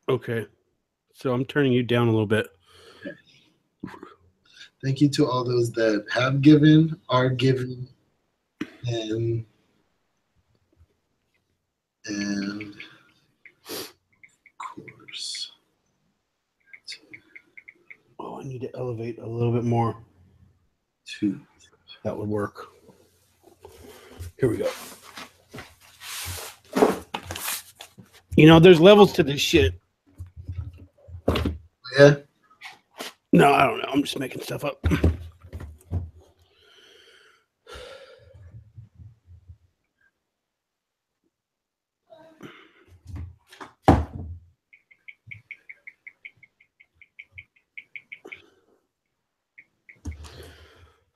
Okay. So I'm turning you down a little bit. Thank you to all those that have given, are giving, and of course. Oh, I need to elevate a little bit more. Two. That would work. Here we go. You know, there's levels to this shit. Yeah. No, I don't know. I'm just making stuff up.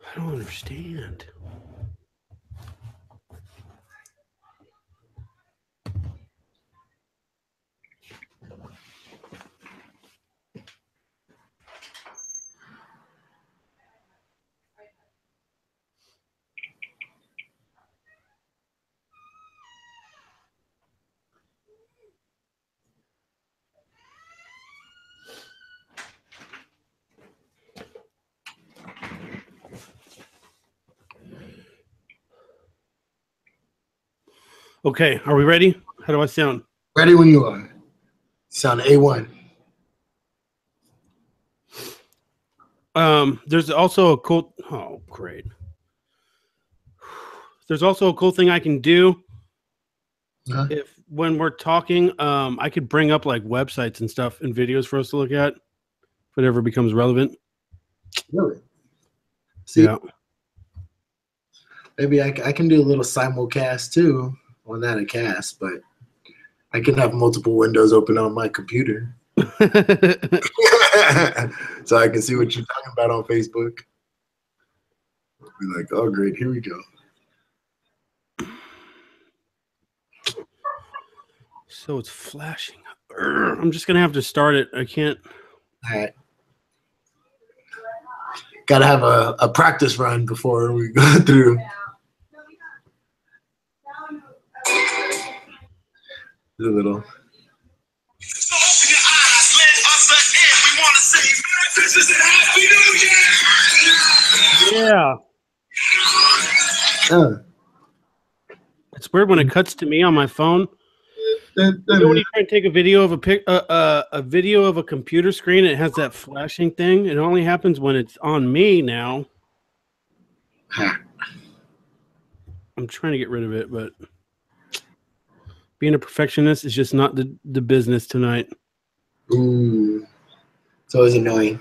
I don't understand. Okay, are we ready? How do I sound? Ready when you are. Sound A1. There's also a cool. Oh, great. There's also a cool thing I can do. If when we're talking, I could bring up like websites and stuff and videos for us to look at, if it ever becomes relevant. Really? See, yeah. Maybe I can do a little simulcast too. Well, not a cast, but I can have multiple windows open on my computer. So I can see what you're talking about on Facebook. Be like, oh, great, here we go. So it's flashing. I'm just gonna have to start it. I can't. All right. Got to have a practice run before we go through. A little. So open your eyes, let us in. We want to say Merry Christmas and Happy New Year. Yeah. It's weird when it cuts to me on my phone. You know when you try and take a video of a video of a computer screen, it has that flashing thing. It only happens when it's on me now. I'm trying to get rid of it, but being a perfectionist is just not the business tonight. Ooh, it's always annoying.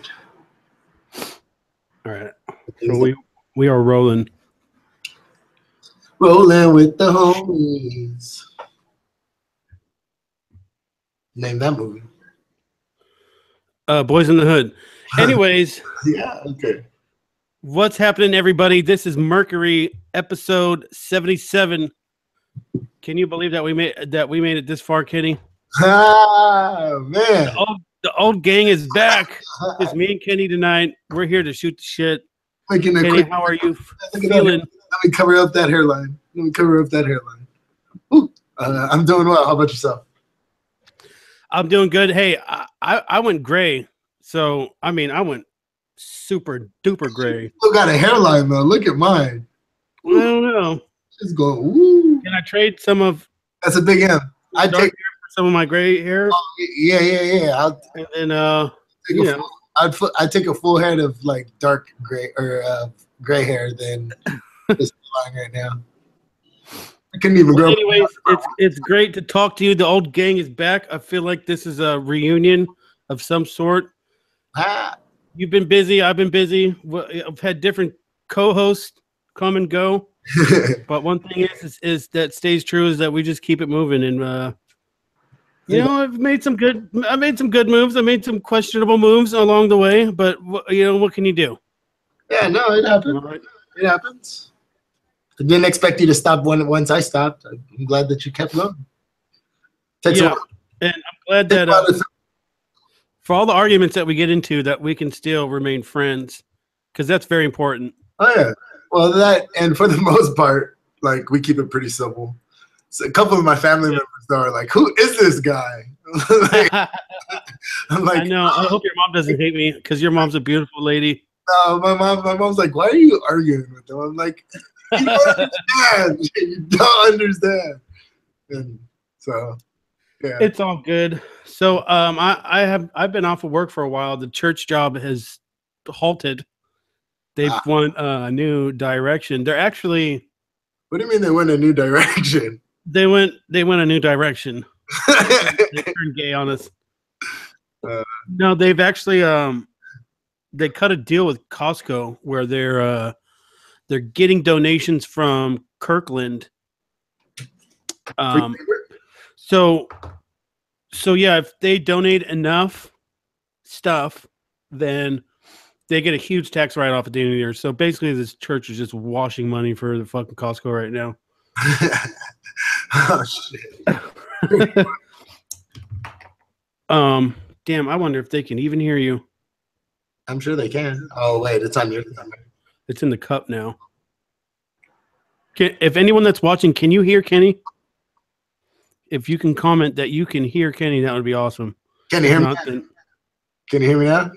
All right, so we are rolling. Rolling with the homies. Name that movie. Boys in the Hood. Anyways. Yeah, okay. What's happening, everybody? This is Mercury, episode 77. Can you believe that we made it this far, Kenny? Ah, man. The old gang is back. It's me and Kenny tonight. We're here to shoot the shit. Kenny, how are you feeling? Let me cover up that hairline. Ooh, I'm doing well. How about yourself? I'm doing good. Hey, I went gray. So, I mean, I went super duper gray. Still got a hairline, though. Look at mine. Ooh. I don't know. Just going, ooh. Can I trade some of... That's a big M. I take some of my gray hair. Oh, yeah. And then, I'd take a full head of like dark gray or gray hair than this line right now. I couldn't even grow. Anyways, it's great to talk to you. The old gang is back. I feel like this is a reunion of some sort. You've been busy. I've been busy. I've had different co-hosts come and go. But one thing is that stays true is that we just keep it moving. And I've made some good moves. I made some questionable moves along the way. But what can you do? Yeah, no, it happens. Right. It happens. I didn't expect you to stop once I stopped. I'm glad that you kept going. And I'm glad that for all the arguments that we get into, that we can still remain friends, because that's very important. Oh yeah. Well, that, and for the most part, like, we keep it pretty simple. So a couple of my family members are like, "Who is this guy?" I'm like, I know. I hope your mom doesn't hate me because your mom's a beautiful lady. No, my mom's like, why are you arguing with them? I'm like, you don't understand. You don't understand. And so, yeah. It's all good. So, I've been off of work for a while. The church job has halted. They've went a new direction. They're actually. What do you mean they went a new direction? They went a new direction. They turned gay on us. No, they've actually they cut a deal with Costco where they're getting donations from Kirkland. So yeah, if they donate enough stuff, then they get a huge tax write-off at the end of the year. So basically, this church is just washing money for the fucking Costco right now. Oh shit. Damn, I wonder if they can even hear you. I'm sure they can. Oh wait, it's on your camera. It's in the cup now. If anyone that's watching, can you hear Kenny? If you can comment that you can hear Kenny, that would be awesome. Can you hear me? Can you hear me now?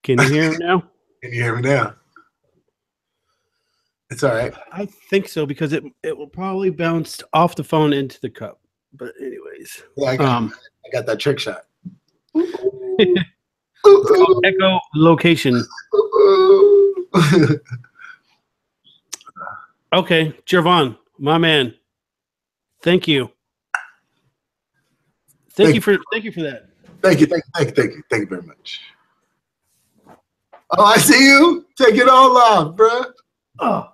Can you hear him now? Can you hear me now? It's all right. I think so because it will probably bounce off the phone into the cup. But anyways, yeah, I got that trick shot. It's called echo location. Okay, Jervon, my man. Thank you. Thank you for that. Thank you very much. Oh, I see you. Take it all off, bro. Oh.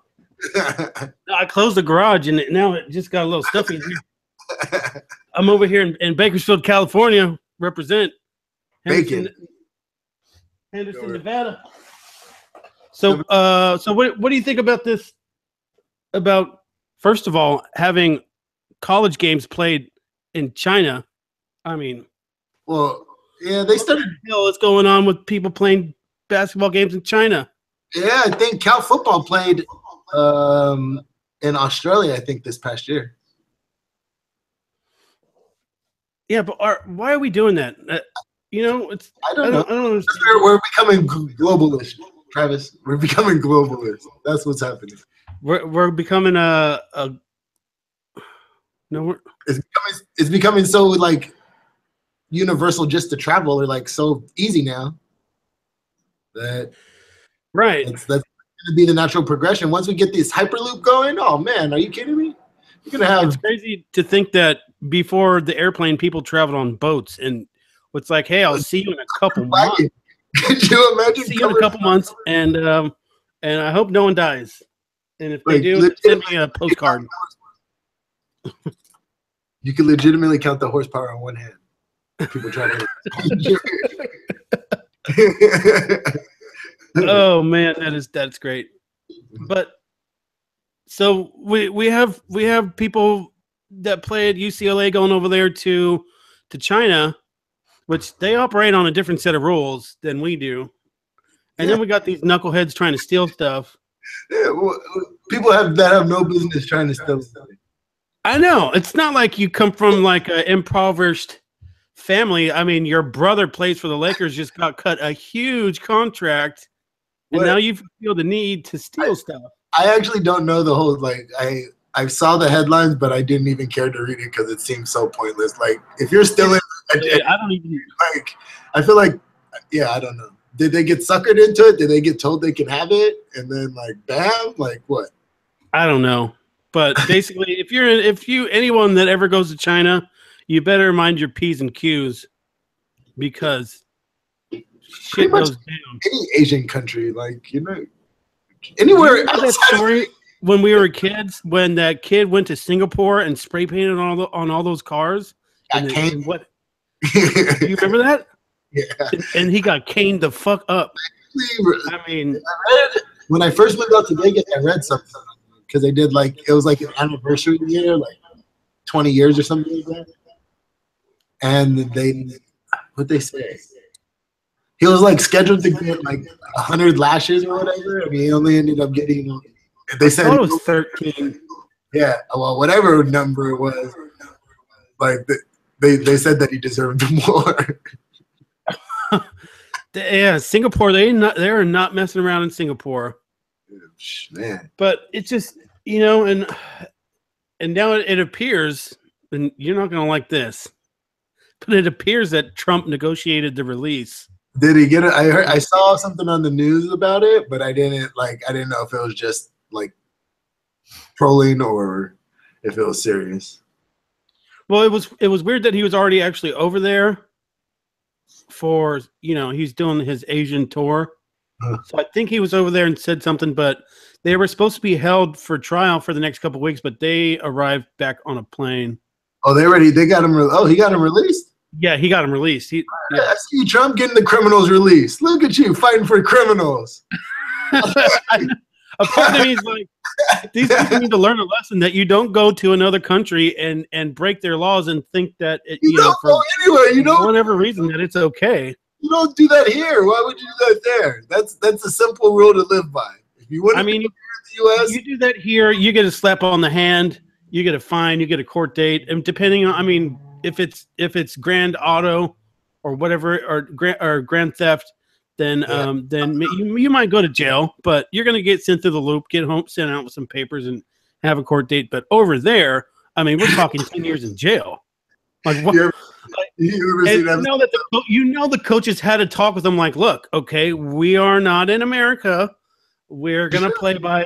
I closed the garage and now it just got a little stuffy in here. I'm over here in Bakersfield, California. Represent Henderson, Nevada. So what do you think about this? About first of all having college games played in China? I mean, well, yeah, they started. What the hell is going on with people playing basketball games in China? Yeah, I think Cal football played in Australia. I think this past year. Yeah, but why are we doing that? It's I don't know. We're becoming globalist, Travis. We're becoming globalist. That's what's happening. We're becoming it's becoming so like universal just to travel, or like so easy now. That right. That's going to be the natural progression. Once we get this hyperloop going, oh man, are you kidding me? You're gonna have. It's crazy to think that before the airplane, people traveled on boats, and it's like, hey, I'll see you in a couple months. Could you imagine? See you in a couple months, and I hope no one dies. And if they do, send me a postcard. You can legitimately count the horsepower on one hand. People try to. Oh man, that's great. But so we have people that play at UCLA going over there to China, which they operate on a different set of rules than we do. And then we got these knuckleheads trying to steal stuff. Yeah, well, people that have no business trying to steal stuff. I know. It's not like you come from like an impoverished family. I mean, your brother plays for the Lakers, just got cut a huge contract, and now you feel the need to steal stuff. I actually don't know the whole, like, I saw the headlines, but I didn't even care to read it because it seemed so pointless. Like, if you're still in, I don't even like. I feel like, yeah, I don't know. Did they get suckered into it? Did they get told they can have it, and then like, bam, like what? I don't know. But basically, anyone that ever goes to China, you better mind your P's and Q's because shit goes down. Any Asian country, like anywhere. That story when we were kids, when that kid went to Singapore and spray painted on all those cars. And what? You remember that? Yeah. And he got caned the fuck up. I mean, when I first moved out to Vegas, I read something because they did it was like an anniversary year, like 20 years or something like that. And what'd they say? He was like scheduled to get like 100 lashes or whatever. I mean, he only ended up getting. They said it was 13. Yeah, well, whatever number it was, like they said that he deserved more. Yeah, Singapore. They're not messing around in Singapore. Man. But it's just, you know, and now it appears, and you're not going to like this, but it appears that Trump negotiated the release. Did he get it? I saw something on the news about it, but I didn't know if it was just like trolling or if it was serious. Well, it was weird that he was already actually over there for, you know, he's doing his Asian tour. So I think he was over there and said something, but they were supposed to be held for trial for the next couple of weeks, but they arrived back on a plane. Oh, they got him. He got him released. Yeah, he got him released. I see Trump getting the criminals released. Look at you fighting for criminals. A part of me is like, these people need to learn a lesson that you don't go to another country and break their laws and think that you don't go anywhere. You don't, for whatever reason, that it's okay. You don't do that here. Why would you do that there? That's a simple rule to live by. If you want to in the U.S., you do that here, you get a slap on the hand, you get a fine, you get a court date, and depending on, if it's grand auto or whatever or grand theft, then you might go to jail, but you're gonna get sent through the loop, get home, sent out with some papers, and have a court date. But over there, we're talking 10 years in jail. Like what? You know the coaches had to talk with them. Like, look, okay, we are not in America. We're gonna play by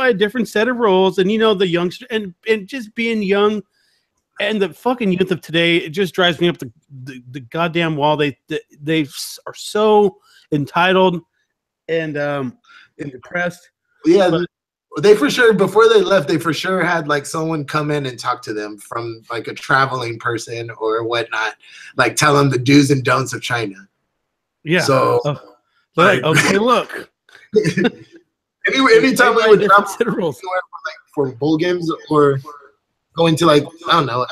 a different set of rules, and the youngster and just being young, and the fucking youth of today, it just drives me up the goddamn wall. They are so entitled and depressed. Yeah. They for sure, before they left, they for sure had like someone come in and talk to them from like a traveling person or whatnot, like tell them the do's and don'ts of China. Yeah. So, okay, look. Anytime we would travel for bowl games or going to I don't know,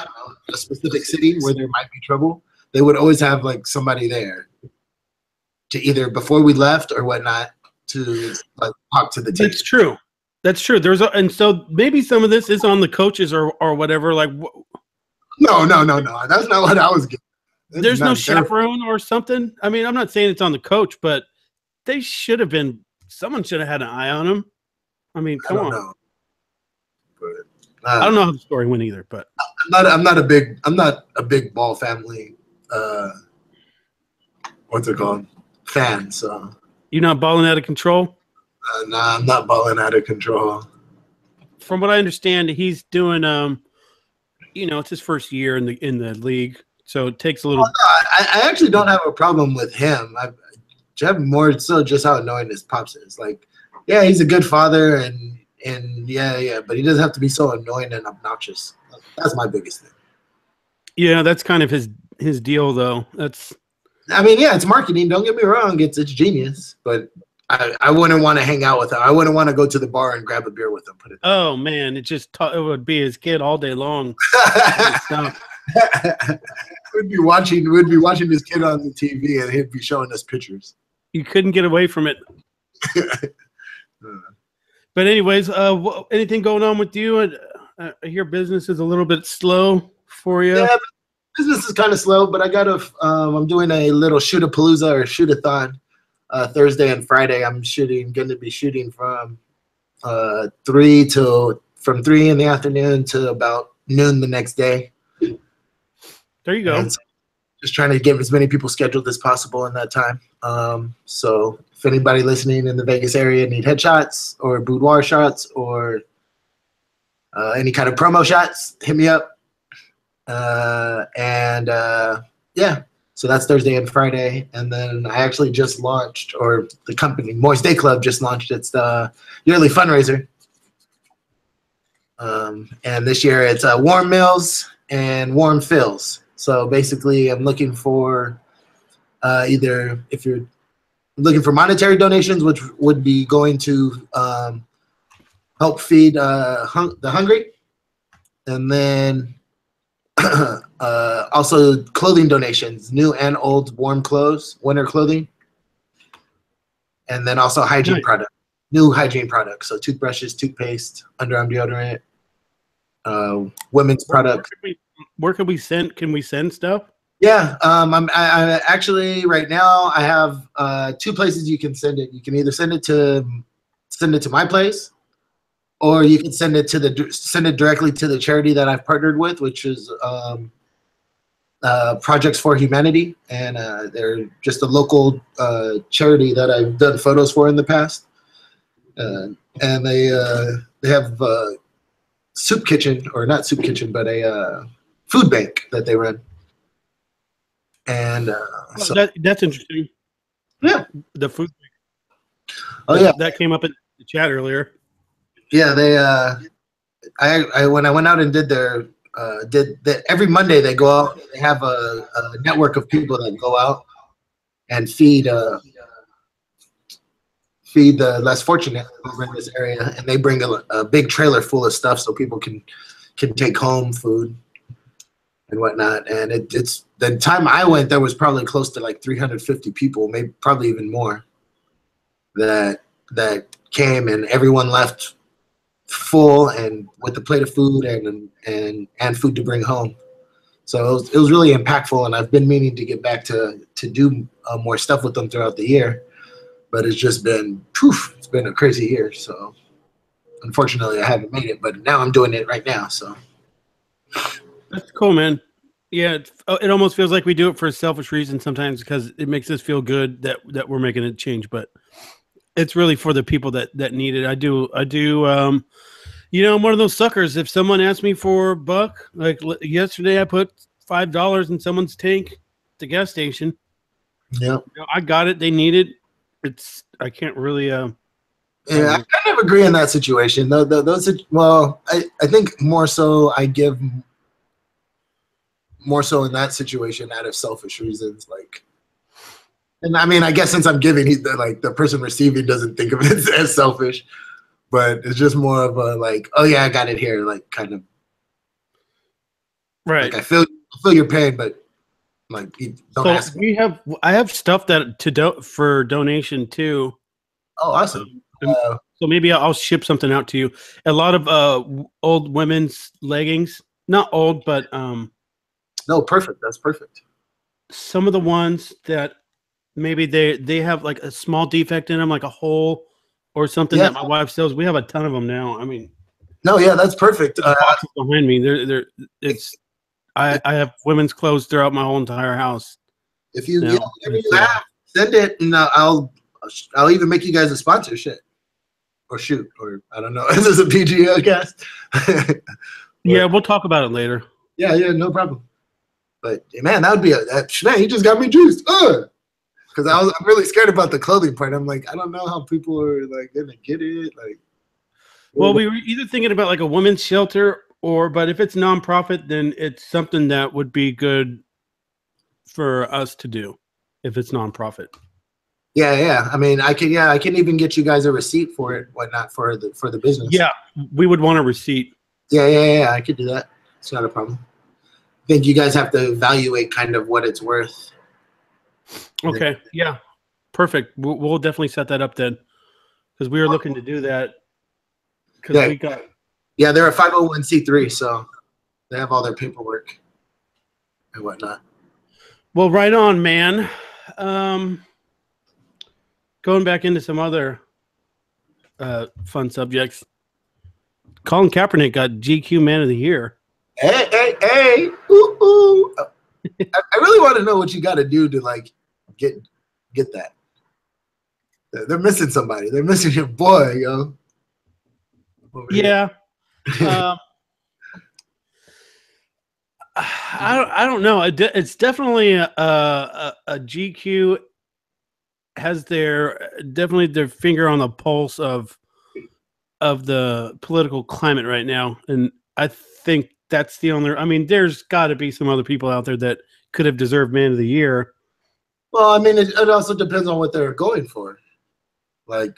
a specific city where there might be trouble, they would always have like somebody there to either before we left or whatnot to like talk to the team. That's true. That's true. And so maybe some of this is on the coaches or whatever. Like, no. That's not what I was getting. There's no chaperone or something. I'm not saying it's on the coach, but they should have been. Someone should have had an eye on him. Come on. Know. But, I don't know how the story went either. But I'm not a big ball family. What's it called? Fan. So you're not balling out of control. Nah, I'm not balling out of control. From what I understand, he's doing it's his first year in the league, so it takes a little. I actually don't have a problem with him. I have more so just how annoying his pops is. Like, yeah, he's a good father, and yeah, but he doesn't have to be so annoying and obnoxious. That's my biggest thing. Yeah, that's kind of his deal, though. That's. It's marketing. Don't get me wrong; it's genius, but. I wouldn't want to hang out with him. I wouldn't want to go to the bar and grab a beer with him. Oh man, it would be his kid all day long. We'd be watching his kid on the TV, and he'd be showing us pictures. You couldn't get away from it. But anyways, anything going on with you? I hear business is a little bit slow for you. Yeah, business is kind of slow, but I got I'm doing a little shoot-a-palooza or shoot-a-thon. Thursday and Friday, I'm going to be shooting from 3 in the afternoon to about noon the next day. There you go. And so just trying to get as many people scheduled as possible in that time. So if anybody listening in the Vegas area need headshots or boudoir shots or any kind of promo shots, hit me up. Yeah. So that's Thursday and Friday. And then I actually just launched, or the company, Moist Day Club, just launched its yearly fundraiser. And this year it's warm meals and warm fills. So basically I'm looking for either if you're looking for monetary donations, which would be going to help feed the hungry. And then also clothing donations, new and old warm clothes, winter clothing, and then also hygiene products, new hygiene products. So toothbrushes, toothpaste, underarm deodorant, women's products. Where can we send? Can we send stuff? Yeah, I actually right now I have 2 places you can send it. You can either send it to my place, or you can send it directly to the charity that I've partnered with, which is Projects for Humanity, and they're just a local charity that I've done photos for in the past, and they have soup kitchen, or not soup kitchen, but a food bank that they run. And Well, that's interesting. Yeah, the food. yeah, that came up in the chat earlier. Yeah, they. I when I went out and did every Monday they go out. They have a network of people that go out and feed the less fortunate over in this area, and they bring a big trailer full of stuff so people can take home food and whatnot. And it's the time I went, there was probably close to like 350 people, maybe probably even more, that came, and everyone left full and with a plate of food and food to bring home. So it was really impactful, and I've been meaning to get back to do more stuff with them throughout the year, but it's just been it's been a crazy year. So unfortunately, I haven't made it, but now I'm doing it right now. So that's cool, man. Yeah, it almost feels like we do it for a selfish reason sometimes, because it makes us feel good that we're making a change, but it's really for the people that need it. I do. You know, I'm one of those suckers. If someone asks me for $1, like yesterday, I put $5 in someone's tank at the gas station. Yeah, you know, I got it. They need it. I can't really. Yeah, I kind of agree in that situation. Well, I think more so I give more so in that situation out of selfish reasons, like. And I mean, I guess since I'm giving, the person receiving doesn't think of it as selfish, but it's just more of a like, oh yeah, I got it here, like kind of. Right. Like I feel your pain, but like you don't ask me. I have stuff that for donation too. Oh, awesome. So maybe I'll ship something out to you. A lot of old women's leggings, not old, but no, perfect. That's perfect. Some of the ones that maybe they have like a small defect in them, like a hole or something that my wife sells. We have a ton of them now. I mean, no, yeah, that's perfect. Boxes behind me. I have women's clothes throughout my whole entire house. If you whatever you have, send it, and I'll even make you guys a sponsorship, or shoot, or I don't know. This is a PGO cast. Yeah, we'll talk about it later. Yeah, no problem. But man, that would be man. He just got me juiced. Because I'm really scared about the clothing part. I'm like, I don't know how people are like gonna get it. Like, well, we were either thinking about like a women's shelter, but if it's nonprofit, then it's something that would be good for us to do if it's nonprofit. Yeah. I mean, I can even get you guys a receipt for it, whatnot, for the business. Yeah, we would want a receipt. Yeah. I could do that. It's not a problem. I think you guys have to evaluate kind of what it's worth. Okay. Yeah. Perfect. We'll definitely set that up then, because we were looking to do that. Because we got. Yeah, they're a 501c3, so they have all their paperwork and whatnot. Well, right on, man. Going back into some other fun subjects. Colin Kaepernick got GQ Man of the Year. Hey. Ooh. I really want to know what you got to do to like get that. They're missing somebody. They're missing your boy, yo. Yeah. I don't know. It's definitely a GQ has definitely their finger on the pulse of the political climate right now, and I think that's the only. I mean, there's got to be some other people out there that could have deserved Man of the Year. Well, I mean, it also depends on what they're going for. Like,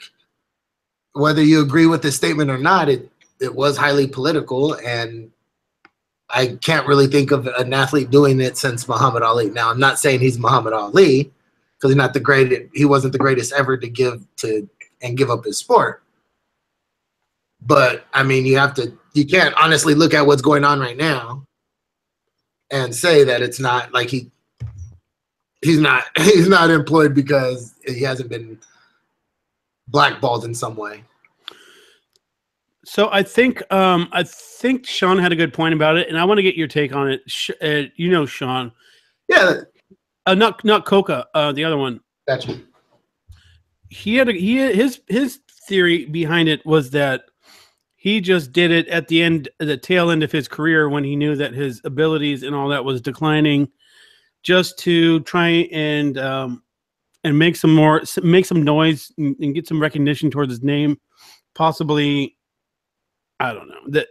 whether you agree with the statement or not, it was highly political, and I can't really think of an athlete doing it since Muhammad Ali. Now, I'm not saying he's Muhammad Ali, because he wasn't the greatest ever to give up his sport. But I mean, you can't honestly look at what's going on right now and say that it's not like he's not employed because he hasn't been blackballed in some way. So I think Sean had a good point about it, and I want to get your take on it. You know, Sean. Yeah. Not Coca. The other one. Gotcha. His theory behind it was that he just did it at the tail end of his career when he knew that his abilities and all that was declining, just to try and make some noise and get some recognition towards his name, possibly. I don't know that,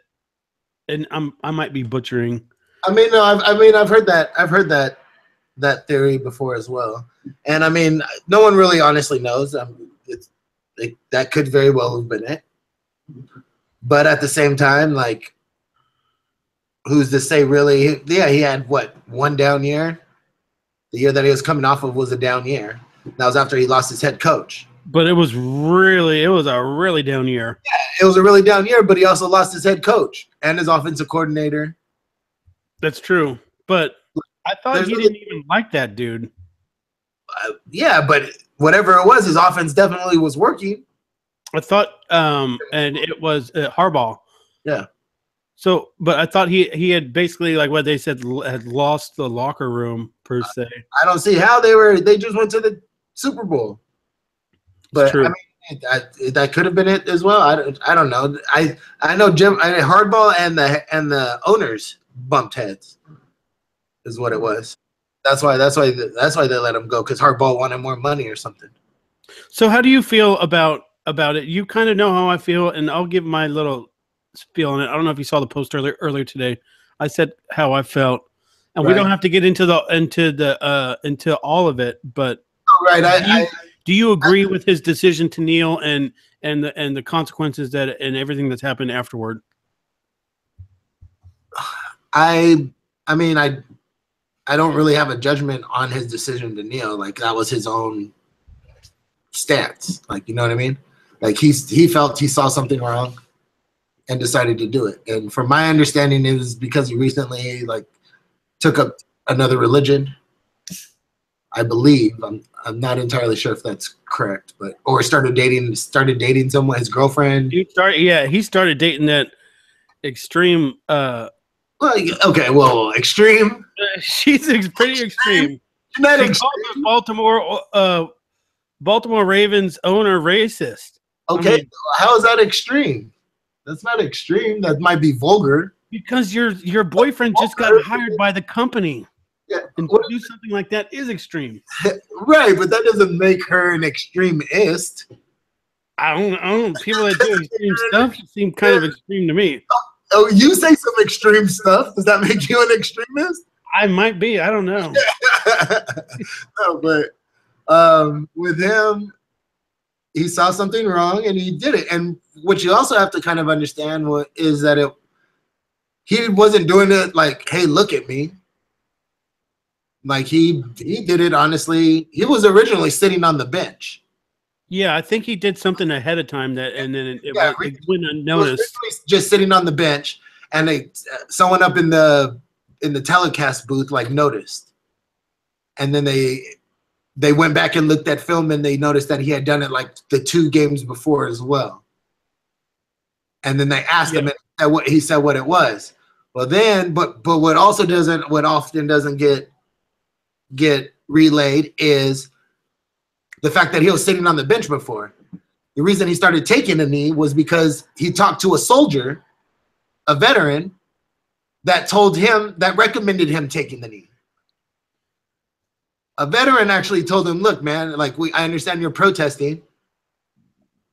and I might be butchering. I mean, no, I've heard that theory before as well, and I mean, no one really honestly knows. That could very well have been it, but at the same time, like, who's to say really? Yeah, he had what, one down year. The year that he was coming off of was a down year. That was after he lost his head coach. But it was a really down year. Yeah, it was a really down year, but he also lost his head coach and his offensive coordinator. That's true. But I thought he didn't even like that dude. Yeah, but whatever it was, his offense definitely was working. I thought, and it was Harbaugh. Yeah. So, but I thought he had basically, like what they said, had lost the locker room per se. I don't see how they just went to the Super Bowl. But I mean, that could have been it as well. I don't know. I know Hardball and the owners bumped heads, is what it was. That's why they let him go, because Hardball wanted more money or something. So how do you feel about it? You kind of know how I feel, and I'll give my little spiel on it. I don't know if you saw the post earlier today. I said how I felt, and we don't have to get into all of it, but do you agree with his decision to kneel and the consequences and everything that's happened afterward? I mean, I don't really have a judgment on his decision to kneel. Like, that was his own stance. Like, you know what I mean? Like, he felt he saw something wrong and decided to do it. And from my understanding, it was because he recently took up another religion. I believe. I'm not entirely sure if that's correct, or started dating someone, his girlfriend. He started dating that extreme. Extreme. She's pretty extreme. Not she extreme. Baltimore Ravens owner racist. Okay, I mean, how is that extreme? That's not extreme. That might be vulgar. Because your boyfriend just got hired by the company. Yeah, and to do something like that is extreme. Right, but that doesn't make her an extremist. I don't. People that do extreme stuff seem kind of extreme to me. Oh, you say some extreme stuff. Does that make you an extremist? I might be. I don't know. No, but with him, he saw something wrong and he did it. And what you also have to kind of understand is that he wasn't doing it like, hey, look at me. Like, he did it honestly. He was originally sitting on the bench. Yeah, I think he did something ahead of time and then it went unnoticed. Just sitting on the bench, and someone up in the telecast booth noticed, and then they went back and looked at film and they noticed that he had done it the 2 games before as well. And then they asked him, and he said what it was. Well, then, but what often doesn't get relayed is the fact that he was sitting on the bench before. The reason he started taking a knee was because he talked to a soldier, a veteran, that recommended him taking the knee. A veteran actually told him, look, man, I understand you're protesting,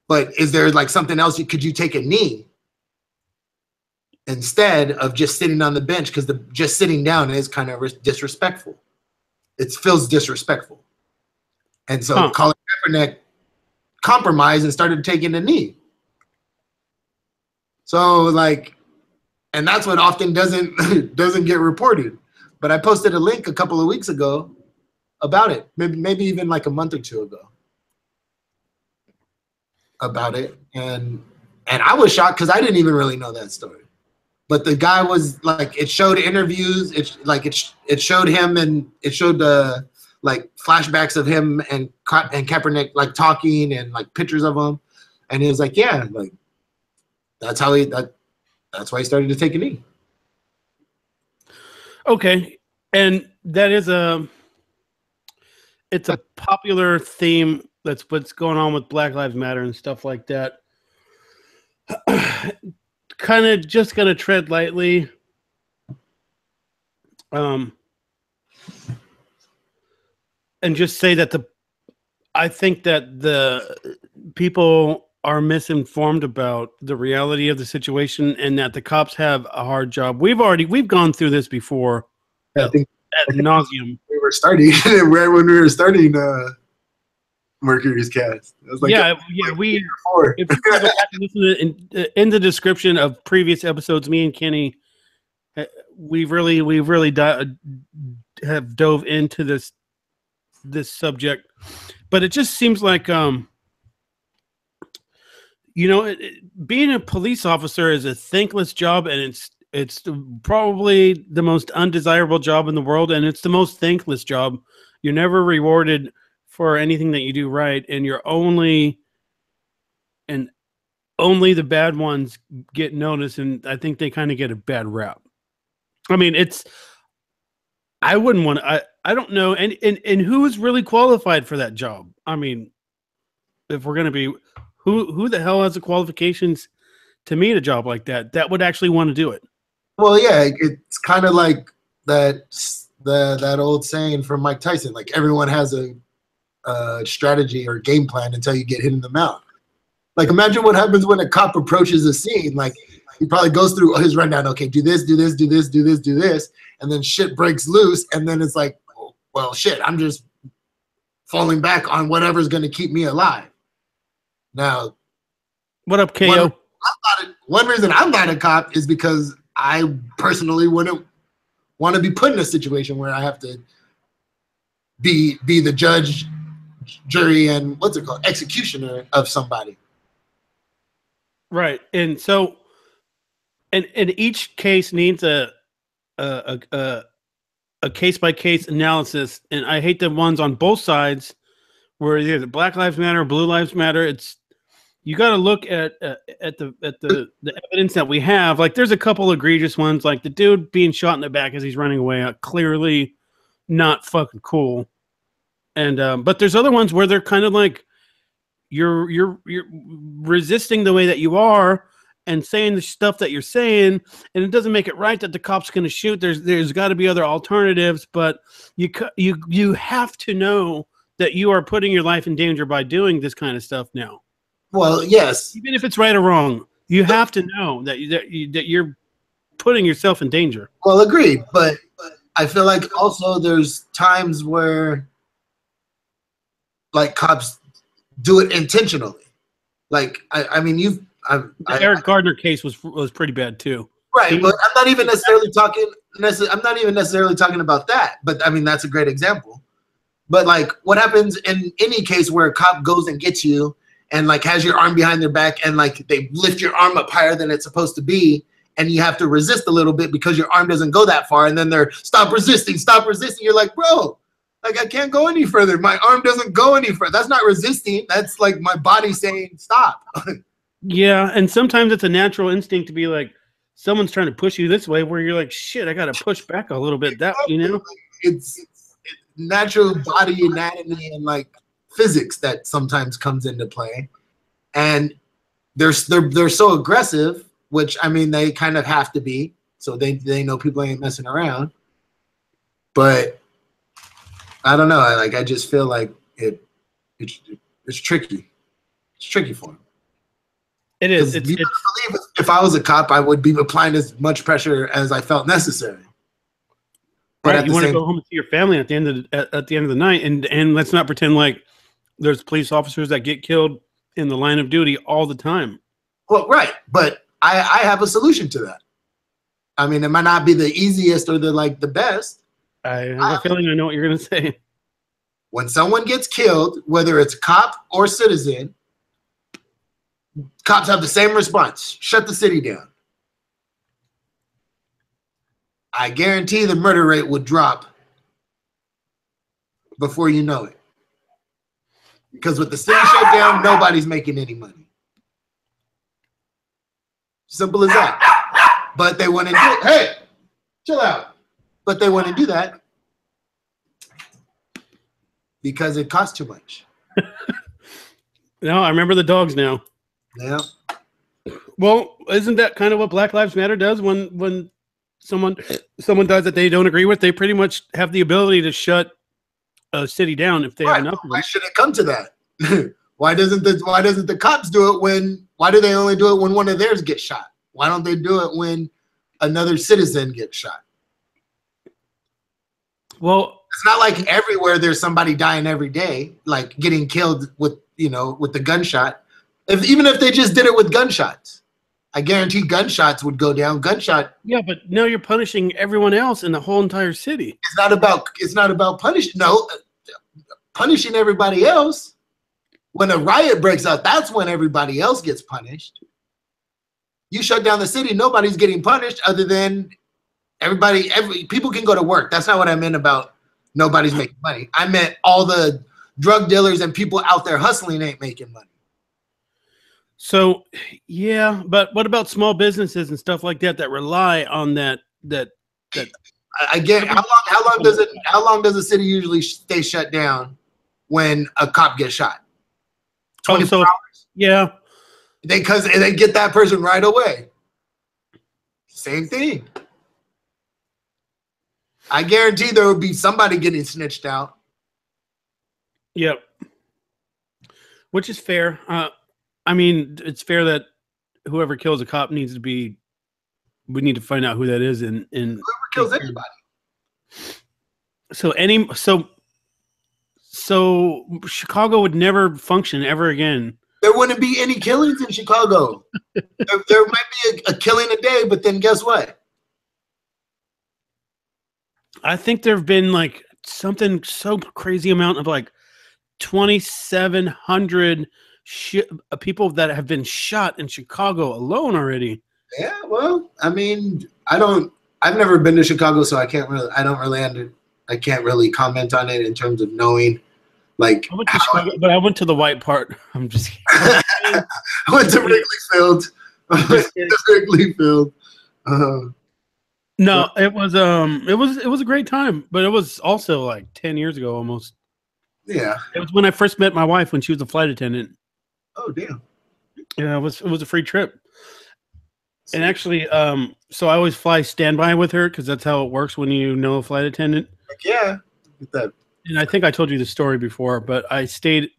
but is there something else? Could you take a knee instead of just sitting on the bench? Because just sitting down is kind of disrespectful. It feels disrespectful. And so Colin Kaepernick compromised and started taking a knee. So and that's what often doesn't get reported. But I posted a link a couple of weeks ago about it, maybe even a month or 2 ago about it. And I was shocked because I didn't even really know that story. But the guy was it showed interviews. It showed him, and it showed like flashbacks of him and Kaepernick like talking and like pictures of him, and he was like, yeah, like that's why he started to take a knee. Okay, and that is it's a popular theme. That's what's going on with Black Lives Matter and stuff like that. Kind of just gonna tread lightly. And just say that I think that the people are misinformed about the reality of the situation, and that the cops have a hard job. We've gone through this before. I think ad nauseum. We were starting right when we were starting Mercury's cast. It was like we. If you go back and listen in the description of previous episodes, me and Kenny, we've really have dove into this subject, but it just seems like being a police officer is a thankless job, and it's probably the most undesirable job in the world, and it's the most thankless job. You're never rewarded for anything that you do right, and only the bad ones get noticed, and I think they kind of get a bad rap. I mean, I wouldn't want to. I don't know, and who's really qualified for that job? I mean, if we're gonna be, who the hell has the qualifications to meet a job like that would actually want to do it? Well, yeah, it's kind of like that old saying from Mike Tyson, like everyone has a strategy or game plan until you get hit in the mouth. Like imagine what happens when a cop approaches a scene. Like he probably goes through his rundown. Okay, do this, do this, do this, do this, do this, and then shit breaks loose, and then it's like, well, shit, I'm just falling back on whatever's going to keep me alive. Now, what up, KO? One reason I'm not a cop is because I personally wouldn't want to be put in a situation where I have to be the judge, jury, and what's it called, executioner of somebody. Right, and so, and each case needs a case by case analysis, and I hate the ones on both sides where either Black Lives Matter, Blue Lives Matter. You got to look at the evidence that we have. Like, there's a couple egregious ones, like the dude being shot in the back as he's running away. Clearly, not fucking cool. And but there's other ones where they're kind of like you're resisting the way that you are and saying the stuff that you're saying, and it doesn't make it right that the cop's going to shoot. There's got to be other alternatives, but you have to know that you are putting your life in danger by doing this kind of stuff now. Well, yes. Even if it's right or wrong, you have to know that you're putting yourself in danger. Well, agreed, but I feel like also there's times where like cops do it intentionally. Like I mean, the Eric Gardner case was pretty bad too. Right, but I'm not even necessarily talking. I'm not even necessarily talking about that. But I mean, that's a great example. But like, what happens in any case where a cop goes and gets you and like has your arm behind their back and like they lift your arm up higher than it's supposed to be, and you have to resist a little bit because your arm doesn't go that far, and then they're stop resisting. You're like, bro, like I can't go any further. My arm doesn't go any further. That's not resisting. That's like my body saying stop. Yeah, and sometimes it's a natural instinct to be like, someone's trying to push you this way, where you're like, shit, I got to push back a little bit. That, you know, it's natural body anatomy and like physics that sometimes comes into play, and they're so aggressive, which I mean they kind of have to be, so they know people ain't messing around. But I don't know. I just feel like it's tricky. It's tricky for them. It is. If I was a cop, I would be applying as much pressure as I felt necessary. But right, you want to go home and see your family at the end of the night, and let's not pretend like there's police officers that get killed in the line of duty all the time. Well, right, but I have a solution to that. I mean, it might not be the easiest or the best. I have a feeling I know what you're going to say. When someone gets killed, whether it's cop or citizen, cops have the same response: shut the city down. I guarantee the murder rate would drop before you know it. Because with the city shut down, nobody's making any money. Simple as that. But they want to do, hey, chill out. But they want to do that because it costs too much. No, I remember the dogs now. Yeah. Well, isn't that kind of what Black Lives Matter does when someone does that they don't agree with? They pretty much have the ability to shut a city down if they have enough of them. Why should it come to that? Why doesn't the cops do it why do they only do it when one of theirs gets shot? Why don't they do it when another citizen gets shot? Well, it's not like everywhere there's somebody dying every day, like getting killed with the gunshot. Even if they just did it with gunshots, I guarantee gunshots would go down. Yeah, but now you're punishing everyone else in the whole entire city. It's not about punishing everybody else. When a riot breaks out, that's when everybody else gets punished. You shut down the city, nobody's getting punished other than people can go to work. That's not what I meant about nobody's making money. I meant all the drug dealers and people out there hustling ain't making money. So, yeah, but what about small businesses and stuff like that rely on that? I get how long does a city usually stay shut down when a cop gets shot? 24 hours. Yeah, because they get that person right away. Same thing. I guarantee there will be somebody getting snitched out. Yep. Which is fair. I mean, it's fair that whoever kills a cop needs to be. We need to find out who that is, and whoever kills anybody. So Chicago would never function ever again. There wouldn't be any killings in Chicago. there might be a killing a day, but then guess what? I think there have been like something so crazy amount of like 2,700 people that have been shot in Chicago alone already. Yeah, well, I mean, I've never been to Chicago, so I can't really comment on it in terms of knowing. Like, I went to Chicago, but I went to the white part. I'm just kidding. I went to Wrigley Field. No, it was a great time, but it was also like 10 years ago almost. Yeah. It was when I first met my wife when she was a flight attendant. Oh, damn. Yeah, it was a free trip. And actually, so I always fly standby with her because that's how it works when you know a flight attendant. Like, yeah. Get that. And I think I told you the story before, but I stayed.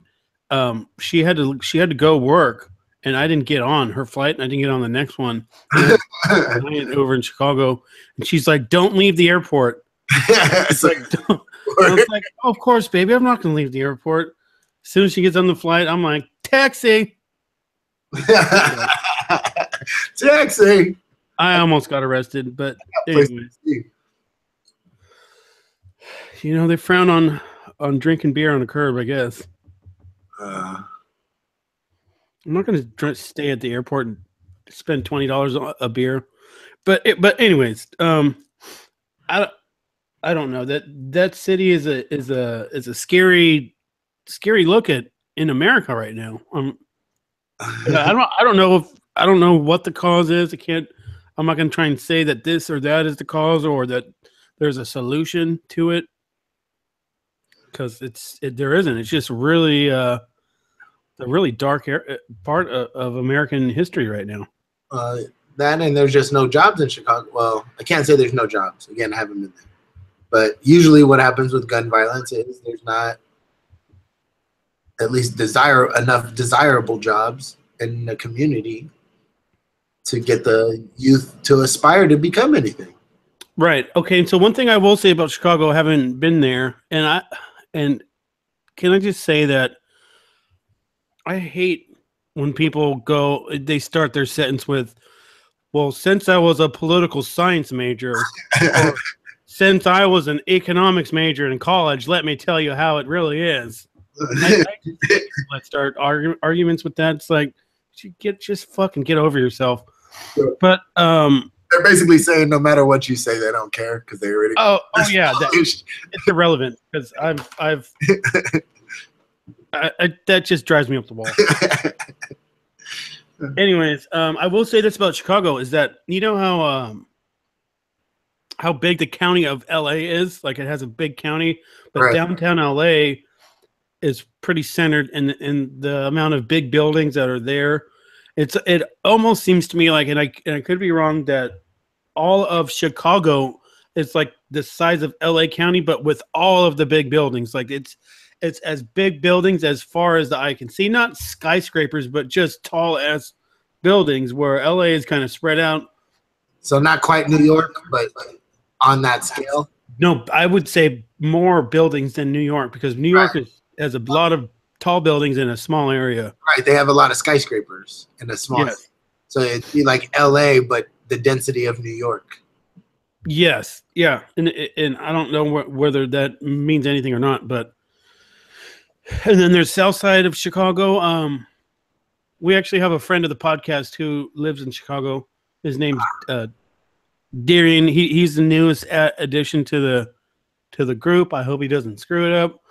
She had to go work, and I didn't get on her flight, and I didn't get on the next one. I went over in Chicago, and she's like, "Don't leave the airport." It's like, I was like, oh, "Of course, baby, I'm not going to leave the airport." As soon as she gets on the flight, I'm like, "Taxi." Taxi. I almost got arrested, but anyways. You know, they frown on drinking beer on the curb, I guess. I'm not going to stay at the airport and spend $20 a beer, but anyways, I don't know, that city is a scary look at in America right now. I don't know what the cause is. I'm not going to try and say that this or that is the cause or that there's a solution to it. Because there isn't. It's just really the really dark part of American history right now. That and there's just no jobs in Chicago. Well, I can't say there's no jobs. Again, I haven't been there. But usually what happens with gun violence is there's not at least enough desirable jobs in the community to get the youth to aspire to become anything. Right. Okay. So one thing I will say about Chicago, I haven't been there, and can I just say that I hate when people they start their sentence with, well, since I was a political science major, or since I was an economics major in college, let me tell you how it really is. Let's start arguments with that. It's like, just fucking get over yourself. Sure. But They're basically saying no matter what you say, they don't care because they already. Oh yeah, it's irrelevant because that just drives me up the wall. Anyways, I will say this about Chicago is that you know how big the county of LA is? Like it has a big county, but downtown LA is pretty centered in the amount of big buildings that are there. It almost seems to me like, and I could be wrong, that all of Chicago is like the size of LA County, but with all of the big buildings. Like it's as big buildings as far as the eye can see, not skyscrapers, but just tall ass buildings. Where LA is kind of spread out. So not quite New York, but on that scale. No, I would say more buildings than New York because New York has a lot of tall buildings in a small area. Right, they have a lot of skyscrapers in a small. Yes. So it'd be like LA, but the density of New York. Yes, yeah, and I don't know whether that means anything or not, but and then there's south side of Chicago. We actually have a friend of the podcast who lives in Chicago. His name's Darian. He's the newest addition to the group. I hope he doesn't screw it up.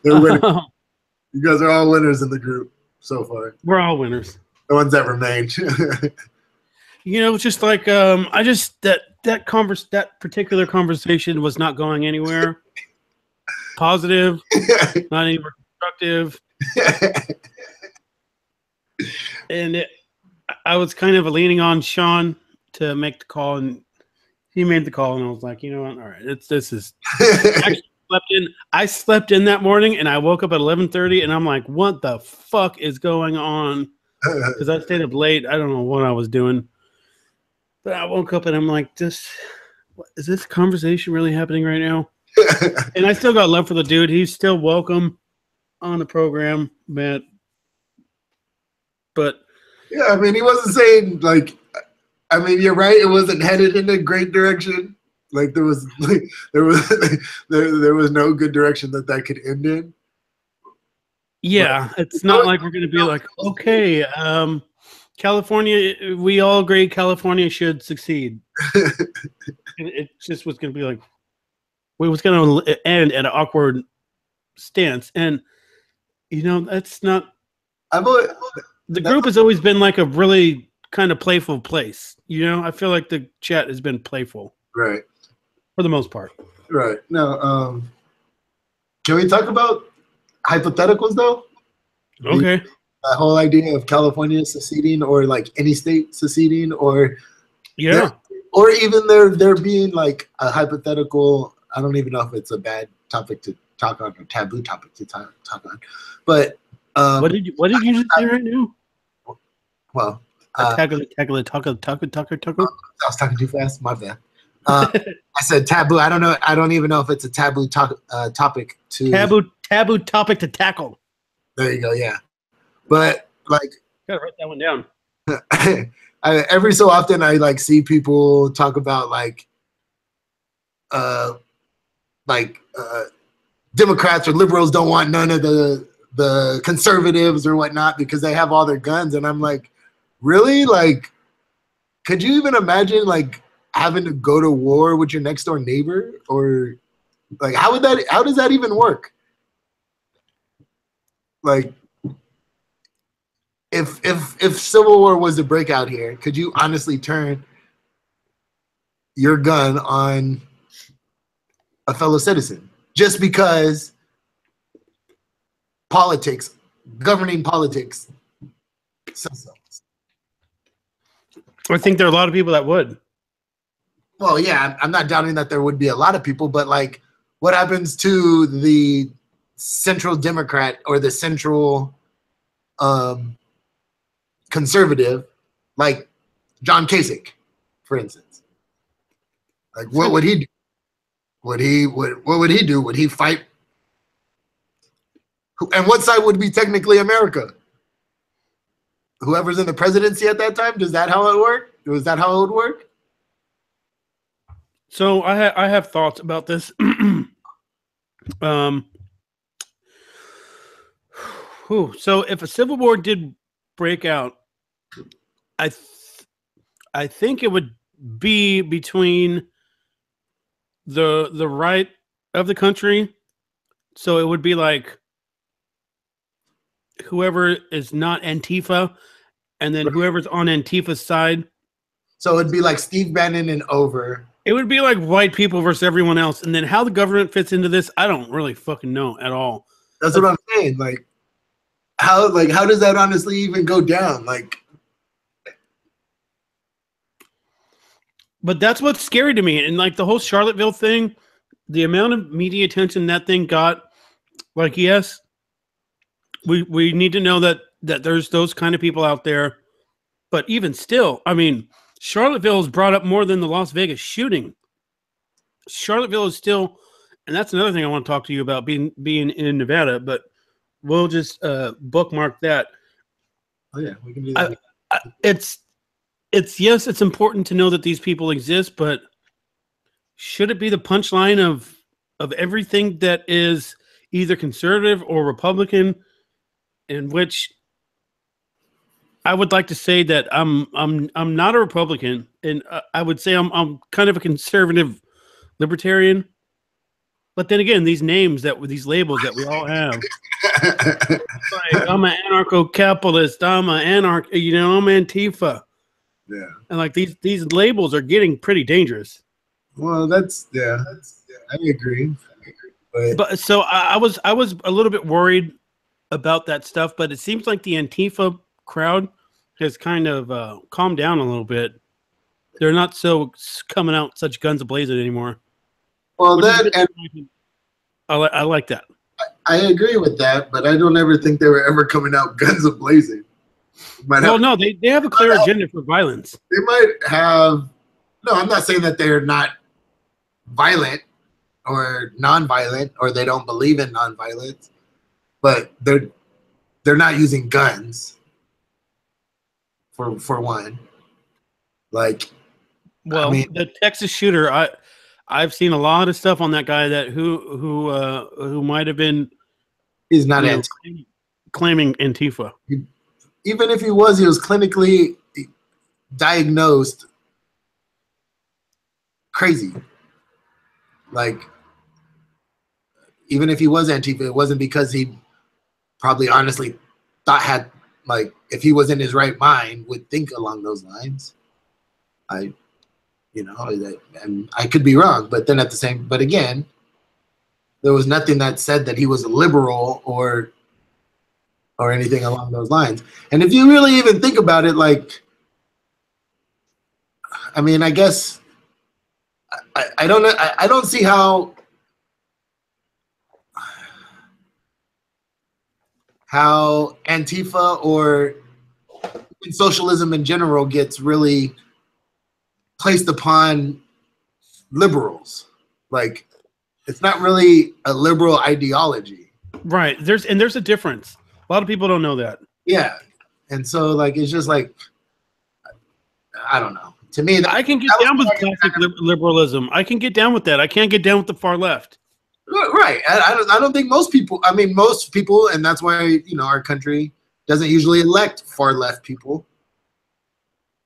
They're winning. You guys are all winners in the group so far. We're all winners. The ones that remained. You know, it's just like I just that particular conversation was not going anywhere positive, not anywhere constructive. And I was kind of leaning on Sean to make the call, and he made the call, and I was like, you know what? All right, this is. I slept in that morning, and I woke up at 11:30, and I'm like, what the fuck is going on? Because I stayed up late. I don't know what I was doing, but I woke up, and I'm like, is this conversation really happening right now? And I still got love for the dude. He's still welcome on the program, man. But yeah, I mean, he wasn't saying like. I mean, you're right. It wasn't headed in a great direction. Like there was no good direction that could end in. Yeah, but it's not like we're going to be like, okay, California. We all agree California should succeed. It just was going to be like, it was going to end at an awkward stance, and you know that's not. The group has always been like a really kind of playful place. You know, I feel like the chat has been playful. Right. For the most part. Right. No, can we talk about hypotheticals though? Okay. That whole idea of California seceding or like any state seceding or or even there being like a hypothetical, I don't even know if it's a bad topic to talk on or taboo topic to talk on. But what did you just say right now? Well, tackle. I was talking too fast. My bad. I said taboo. I don't know. I don't even know if it's a taboo topic to taboo topic to tackle. There you go. Yeah, but like, gotta write that one down. Every so often, I like see people talk about Democrats or liberals don't want none of the conservatives or whatnot because they have all their guns, and I'm like, really? Like, could you even imagine like having to go to war with your next door neighbor? Or like how does that even work? Like if civil war was to break out here, could you honestly turn your gun on a fellow citizen just because governing politics? I think there are a lot of people that would. Well, yeah, I'm not doubting that there would be a lot of people, but like, what happens to the central Democrat or the central conservative, like John Kasich, for instance? Like, what would he do? What would he do? Would he fight? And what side would be technically America? Whoever's in the presidency at that time? Is that how it worked? Was that how it would work? So I have thoughts about this. So if a civil war did break out, I think it would be between the right of the country. So it would be like whoever is not Antifa, and then whoever's on Antifa's side. So it'd be like Steve Bannon and over. It would be like white people versus everyone else. And then how the government fits into this, I don't really fucking know at all. That's what I'm saying. Like how does that honestly even go down? Like, but that's what's scary to me. And like the whole Charlottesville thing, the amount of media attention that thing got, like, yes, we need to know that there's those kind of people out there. But even still, I mean, Charlottesville is brought up more than the Las Vegas shooting. Charlottesville is still, and that's another thing I want to talk to you about being in Nevada, but we'll just bookmark that. Oh yeah, we can do that. It's yes, it's important to know that these people exist, but should it be the punchline of everything that is either conservative or Republican, in which I would like to say that I'm not a Republican, and I would say I'm kind of a conservative libertarian. But then again, these names these labels that we all have, like, I'm an anarcho-capitalist, I'm an I'm Antifa. Yeah. And like these labels are getting pretty dangerous. Well, I agree. But so I was a little bit worried about that stuff, but it seems like the Antifa crowd has kind of calmed down a little bit. They're not so coming out such guns ablazing anymore. Well, I like that. I agree with that, but I don't ever think they were ever coming out guns ablazing. No, they have a clear agenda for violence. They might have. No, I'm not saying that they're not violent or non-violent, or they don't believe in non-violence, but they're not using guns. For one, like, well, I mean, the Texas shooter, I've seen a lot of stuff on that guy that who might have been. He's not claiming Antifa. Even if he was clinically diagnosed crazy. Like, even if he was Antifa, it wasn't because he probably honestly thought if he was in his right mind, would think along those lines. I could be wrong, but then but again, there was nothing that said that he was a liberal or anything along those lines. And if you really even think about it, like, I mean, I guess I don't know. I don't see how Antifa or socialism in general gets really placed upon liberals. Like, it's not really a liberal ideology. Right. There's a difference. A lot of people don't know that. Yeah. And so, like, it's just like, I don't know. To me, I can get down with classic liberalism. I can get down with that. I can't get down with the far left. Right. I don't think most people, and that's why, our country doesn't usually elect far left people.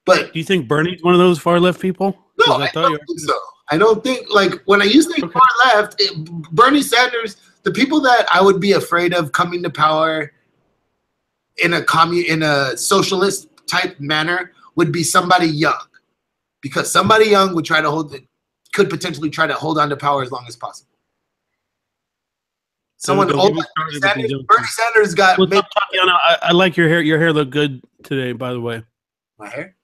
But do you think Bernie's one of those far left people? No, I don't think so. I don't think, like, when I used to think far left, Bernie Sanders, the people that I would be afraid of coming to power in a socialist type manner would be somebody young, because somebody young would could potentially try to hold on to power as long as possible. Someone old like Bernie Sanders got. Well, Tatiana, I like your hair. Your hair looked good today, by the way. My hair?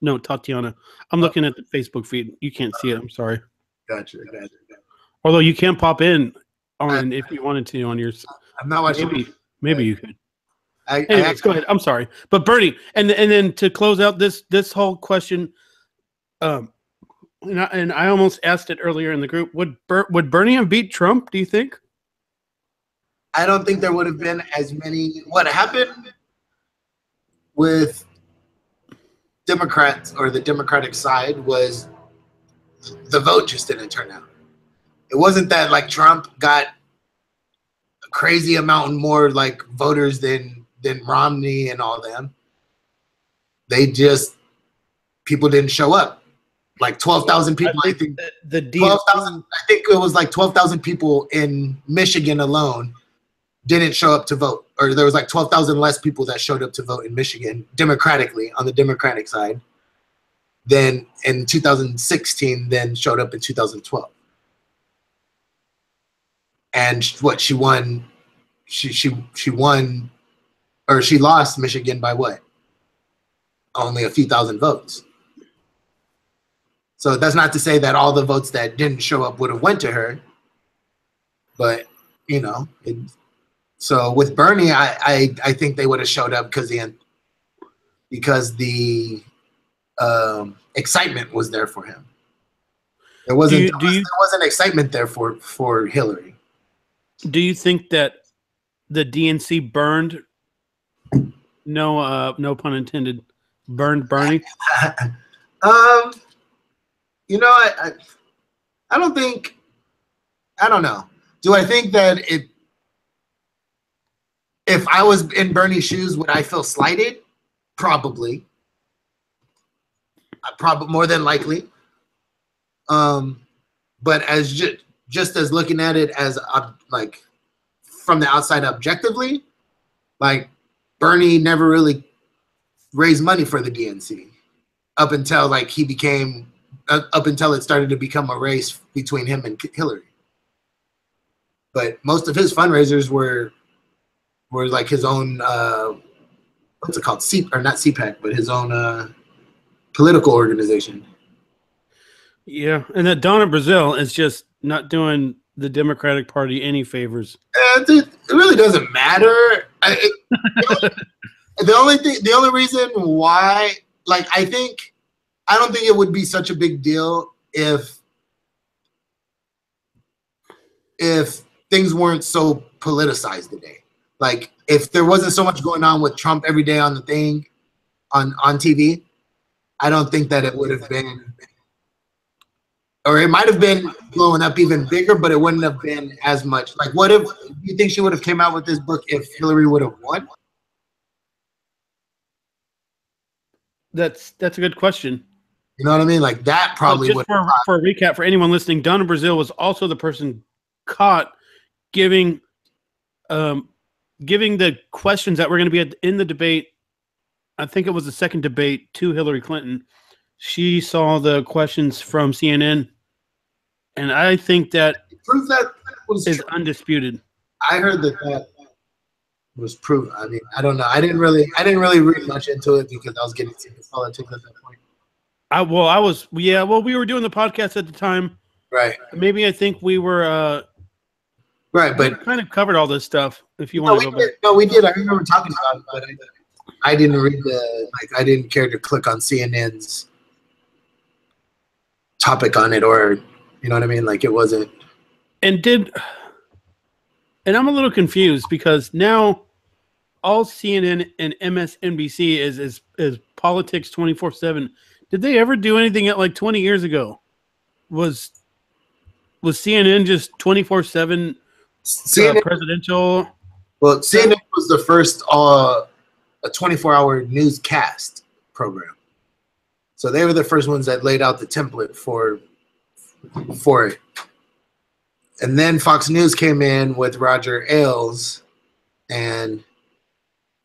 No, Tatiana. I'm looking at the Facebook feed. You can't see it. I'm sorry. Gotcha. Although you can pop in on if you wanted to on your. I'm not watching. Maybe you could. Anyways, go ahead. I'm sorry, but Bernie, and then to close out this whole question, and I almost asked it earlier in the group. Would Bernie have beat Trump? Do you think? I don't think there would have been as many. What happened with Democrats or the Democratic side was the vote just didn't turn out. It wasn't that like Trump got a crazy amount more like voters than Romney and all them. people didn't show up. Like 12,000 people. I think the 12,000. I think it was like 12,000 people in Michigan alone didn't show up to vote, or there was like 12,000 less people that showed up to vote in Michigan democratically on the Democratic side than in 2016 than showed up in 2012. And what she won, she won, or she lost Michigan by what? Only a few thousand votes. So that's not to say that all the votes that didn't show up would have went to her, but you know. So with Bernie, I think they would have showed up because the excitement was there for him. There wasn't excitement there for Hillary. Do you think that the DNC burned? No pun intended. Burned Bernie. You know, I don't think. I don't know. Do I think that if I was in Bernie's shoes, would I feel slighted? Probably. Probably more than likely. But as just as looking at it as like from the outside objectively, like Bernie never really raised money for the DNC up until like up until it started to become a race between him and Hillary. But most of his fundraisers were like his own what's it called? Not CPAC, but his own political organization. Yeah, and that Donna Brazile is just not doing the Democratic Party any favors. It really doesn't matter. The only reason why, like, I don't think it would be such a big deal if things weren't so politicized today. Like, if there wasn't so much going on with Trump every day on the thing on TV, I don't think that it would have been, or it might have been blowing up even bigger, but it wouldn't have been as much. Like, what if you think she would have came out with this book if Hillary would have won? That's a good question. You know what I mean? Like, that probably would. For a recap, for anyone listening, Donna Brazile was also the person caught giving the questions that were going to be in the debate. I think it was the second debate to Hillary Clinton. She saw the questions from CNN, and I think that proof that was true. Undisputed. I heard that was proven. I mean, I don't know. I didn't really read much into it because I was getting into politics at that point. We were doing the podcast at the time. Right. Maybe I think we were right, but kind of covered all this stuff. If you want to go back. No, we did. I remember talking about it, but I didn't read I didn't care to click on CNN's topic on it, or you know what I mean? Like, it wasn't. And I'm a little confused because now all CNN and MSNBC is politics 24/7. Did they ever do anything at like 20 years ago? Was CNN just 24/7 presidential? Well, CNN was the first a 24-hour newscast program. So they were the first ones that laid out the template for it. And then Fox News came in with Roger Ailes, and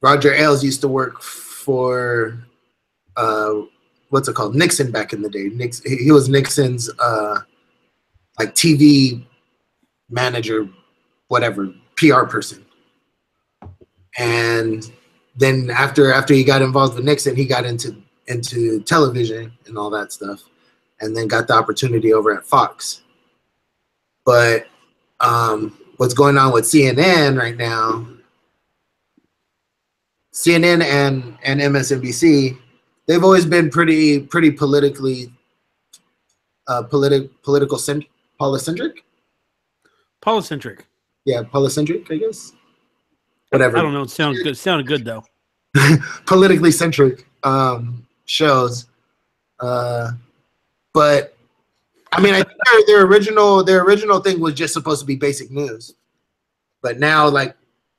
Roger Ailes used to work for what's it called? Nixon back in the day. He was Nixon's like TV manager, whatever, PR person. And then after he got involved with Nixon, he got into television and all that stuff, and then got the opportunity over at Fox. But what's going on with CNN right now, CNN and MSNBC, they've always been pretty politically polycentric. Polycentric. Yeah, polycentric, I guess. Whatever. I don't know. It sounded good. Sounded good though. Politically centric shows, but I mean, I think their original thing was just supposed to be basic news, but now like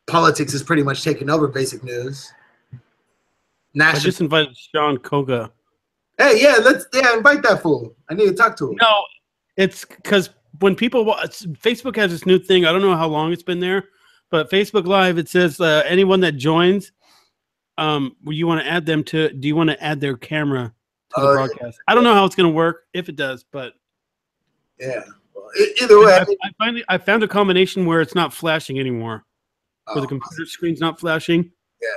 politics is pretty much taking over basic news. I just invited Sean Koga. Hey, yeah, invite that fool. I need to talk to him. No, it's because when people Facebook has this new thing. I don't know how long it's been there, but Facebook Live, it says anyone that joins, you want to add them to. Do you want to add their camera to the broadcast? Yeah. I don't know how it's going to work if it does, but yeah. Well, either way, I found a combination where it's not flashing anymore, where the computer screen's not flashing. Yeah.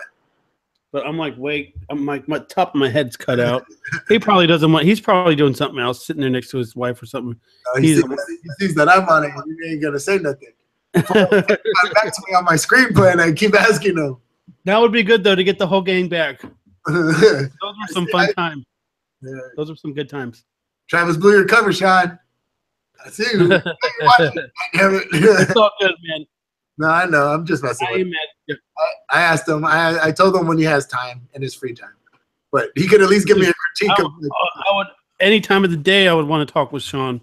But I'm like, wait, I'm like, my top of my head's cut out. He probably doesn't want. He's probably doing something else, sitting there next to his wife or something. He sees that I'm on it. And you ain't gonna say nothing. Back to me on my screenplay, and I keep asking him. That would be good though to get the whole gang back. Those were some fun times. Yeah. Those were some good times. Travis blew your cover, Sean. I see you. Damn it. It's all good, man. No, I know. I'm just messing with him. I asked him. I told him when he has time in his free time, but he could at least give me a critique. I would any time of the day. I would want to talk with Sean.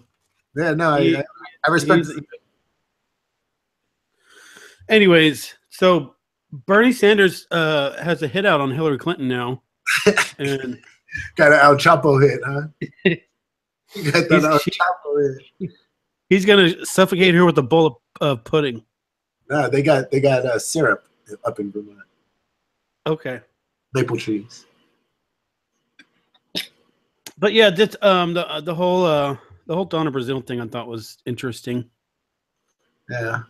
Yeah, no, I respect. Anyways, so Bernie Sanders has a hit out on Hillary Clinton now, and got an El Chapo hit, huh? You got that El Chapo hit. He's gonna suffocate her with a bowl of pudding. No, they got syrup up in Vermont. Okay. Maple trees. But yeah, this, the whole Donna Brazil thing I thought was interesting. Yeah,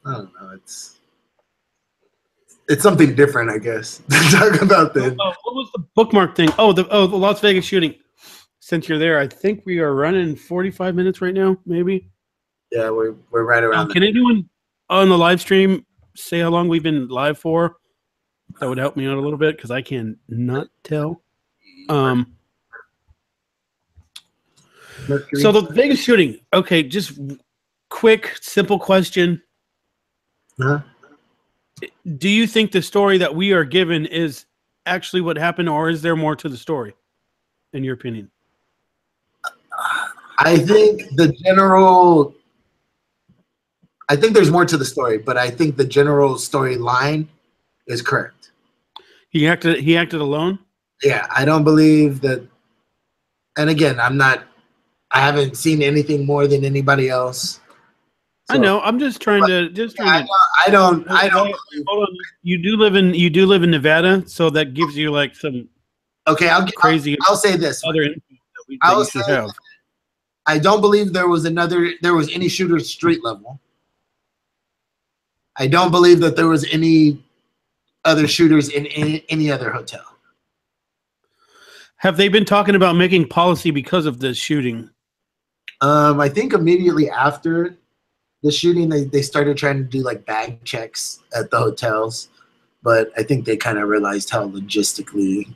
I don't know. It's something different, I guess. Talk about that. What was the bookmark thing? Oh, the Las Vegas shooting. Since you're there, I think we are running 45 minutes right now, maybe. Yeah, we're right around. Can anyone on the live stream say how long we've been live for? That would help me out a little bit because I can not tell. Mercury. So the Vegas shooting. Okay, just quick, simple question. Uh-huh. Do you think the story that we are given is actually what happened, or is there more to the story, in your opinion? I think there's more to the story, but I think the general storyline is correct. He acted alone? Yeah, I don't believe that. And again, I haven't seen anything more than anybody else. So, I know. I'm just trying to. I don't. Hold on. You do live in Nevada, so that gives you like some. Okay, crazy. I'll say this. Other info that you should have. I don't believe there was any shooter street level. I don't believe that there was any other shooters in any other hotel. Have they been talking about making policy because of this shooting? I think immediately after the shooting, they started trying to do like bag checks at the hotels, but I think they kind of realized how logistically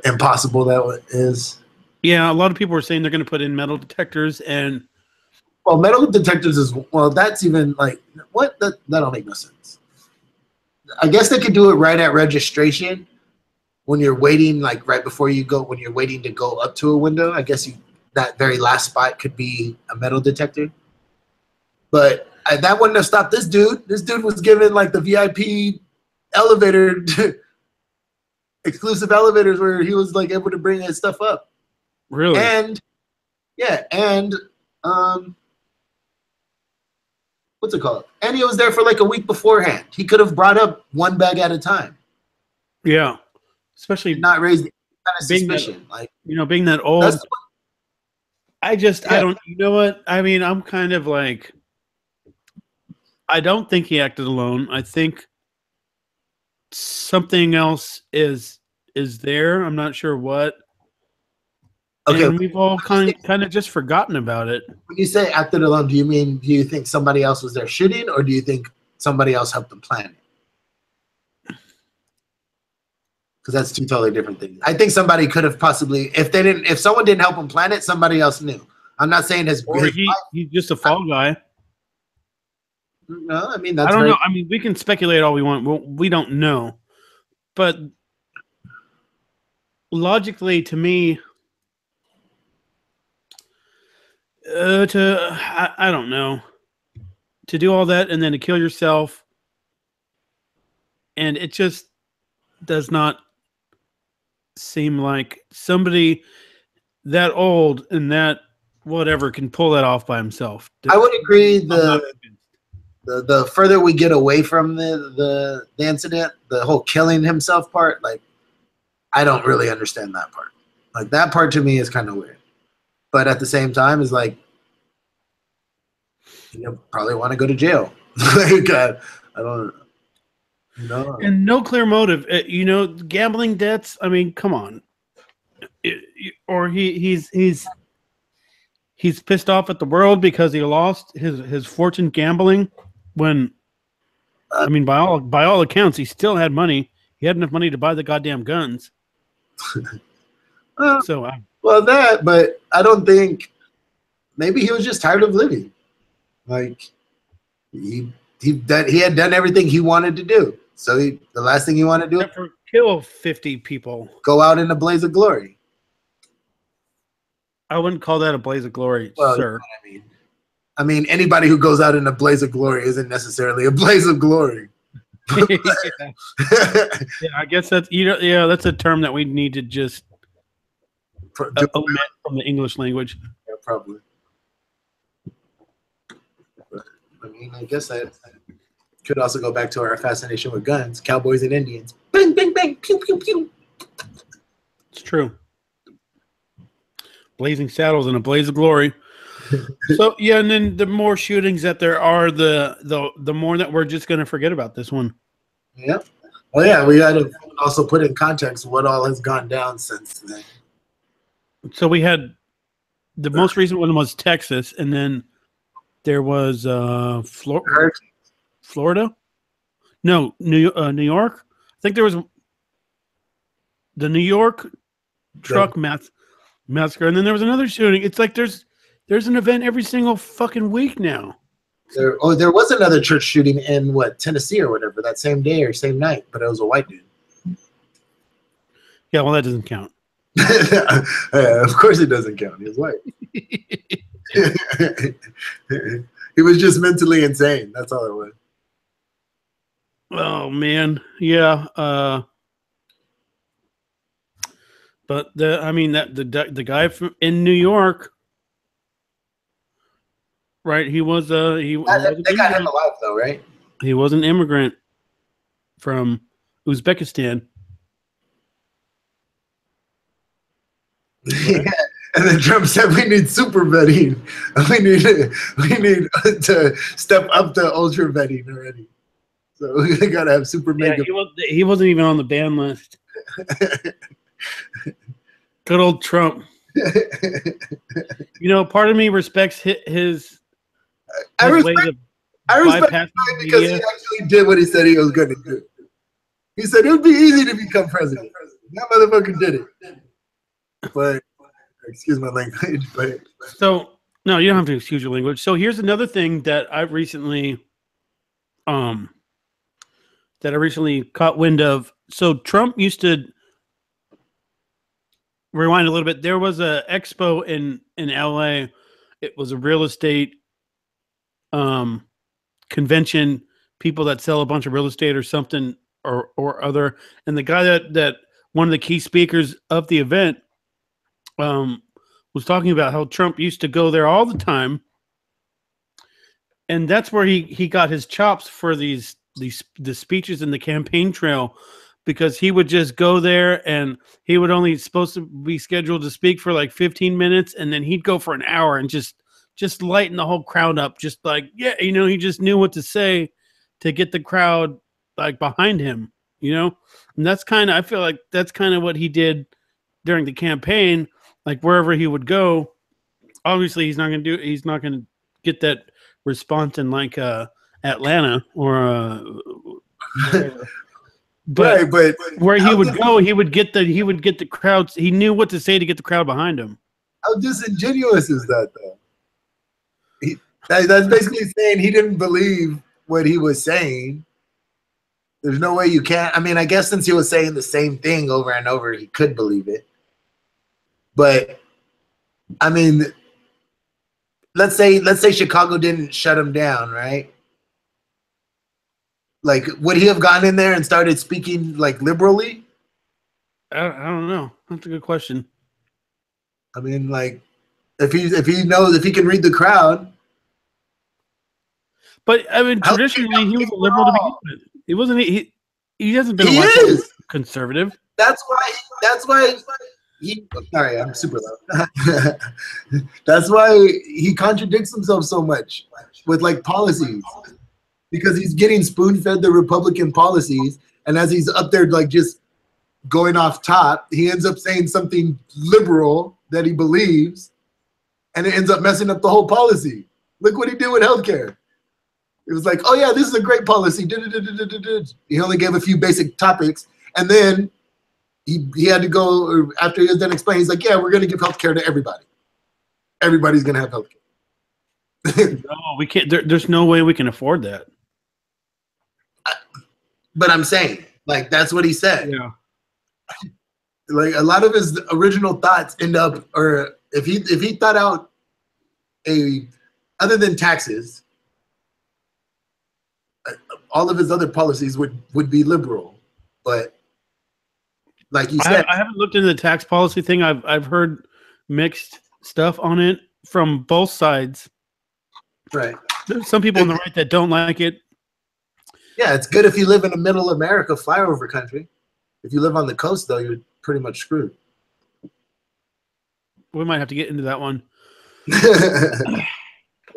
impossible that is. Yeah, a lot of people were saying they're going to put in metal detectors and. Well, metal detectors that's even like what that don't make no sense. I guess they could do it right at registration when you're waiting, like right before you go, when you're waiting to go up to a window. I guess that very last spot could be a metal detector. But that wouldn't have stopped this dude. This dude was given like the VIP elevator, exclusive elevators where he was like able to bring his stuff up. Really? And what's it called? And he was there for like a week beforehand. He could have brought up one bag at a time. Yeah, especially not raise kind of suspicion. Being that old. I don't. You know what? I mean, I'm kind of like. I don't think he acted alone. I think something else is there. I'm not sure what. Okay, and we've all kind of just forgotten about it. When you say acted alone, do you think somebody else was there shooting, or do you think somebody else helped them plan it? Because that's two totally different things. I think somebody could have possibly, if someone didn't help them plan it, somebody else knew. I'm not saying he's just a fall guy. No, I mean that's. I don't know. I mean, we can speculate all we want. We don't know, but logically, to me. I don't know, to do all that and then to kill yourself, and it just does not seem like somebody that old and that whatever can pull that off by himself. I would agree. The further we get away from the incident, the whole killing himself part, like I don't really understand that part. Like that part to me is kind of weird. But at the same time, is like you probably want to go to jail. Like I don't know. And no clear motive. Gambling debts. I mean, come on. Or he's pissed off at the world because he lost his fortune gambling. When I mean, by all accounts, he still had money. He had enough money to buy the goddamn guns. But I don't think. Maybe he was just tired of living. Like he had done everything he wanted to do. So the last thing he wanted to do is kill 50 people. Go out in a blaze of glory. I wouldn't call that a blaze of glory, sir. You know what I mean, anybody who goes out in a blaze of glory isn't necessarily a blaze of glory. Yeah, I guess that's that's a term that we need to just omit from the English language. Yeah, probably. But, I mean, I guess that could also go back to our fascination with guns, cowboys and Indians. Bang, bang, bang, pew, pew, pew. It's true. Blazing saddles and a blaze of glory. So yeah, and then the more shootings that there are, the more that we're just going to forget about this one. Yeah. Well, yeah, we got to also put in context what all has gone down since then. So we had the most recent one was Texas, and then there was Florida. No, New York. I think there was the New York truck massacre, and then there was another shooting. It's like there's an event every single fucking week now. There was another church shooting in Tennessee or whatever that same day or same night, but it was a white dude. Yeah, well, that doesn't count. Of course, it doesn't count. He was white. He was just mentally insane. That's all it was. Oh man, yeah. But the guy in New York. Right, he was they got him alive though, right? He was an immigrant from Uzbekistan. Yeah. And then Trump said we need super vetting. We need to step up the ultra vetting already. So we gotta have super mega. He wasn't even on the ban list. Good old Trump. Part of me respects his I respect him because he actually did what he said he was going to do. He said it would be easy to become president. That motherfucker did it. But excuse my language. But so no, you don't have to excuse your language. So here's another thing that I recently caught wind of. So Trump used to rewind a little bit. There was a expo in LA. It was a real estate convention, people that sell a bunch of real estate or something or other. And the guy that one of the key speakers of the event was talking about how Trump used to go there all the time. And that's where he got his chops for the speeches in the campaign trail, because he would just go there and he would only supposed to be scheduled to speak for like 15 minutes. And then he'd go for an hour and just lighten the whole crowd up. Just like, yeah, he just knew what to say to get the crowd like behind him, and that's I feel like that's kind of what he did during the campaign. Like wherever he would go, obviously he's not going to get that response in like Atlanta or whatever. But where he would go, he would get the crowds. He knew what to say to get the crowd behind him. How disingenuous is that though? That's basically saying he didn't believe what he was saying. There's no way you can't. I mean, I guess since he was saying the same thing over and over, he could believe it. But I mean, let's say Chicago didn't shut him down, right? Like, would he have gone in there and started speaking like liberally? I don't know. That's a good question. I mean, like, if he can read the crowd. But I mean, traditionally, he was a liberal to begin with. He wasn't. He hasn't been a conservative. That's why he. Sorry, I'm super loud. That's why he contradicts himself so much with like policies, because he's getting spoon-fed the Republican policies, and as he's up there like just going off top, he ends up saying something liberal that he believes, and it ends up messing up the whole policy. Look what he did with healthcare. It was like, oh yeah, this is a great policy. He only gave a few basic topics, and then he had to go after he was done explaining. He's like, yeah, we're going to give healthcare to everybody. Everybody's going to have healthcare. No, we can't. There's no way we can afford that. But I'm saying, like, that's what he said. Yeah. Like, a lot of his original thoughts end up, or if he thought out other than taxes, all of his other policies would be liberal. But like you said, I haven't looked into the tax policy thing. I've heard mixed stuff on it from both sides. Right. There's some people on the right that don't like it. Yeah, it's good if you live in the middle America flyover country. If you live on the coast, though, you're pretty much screwed. We might have to get into that one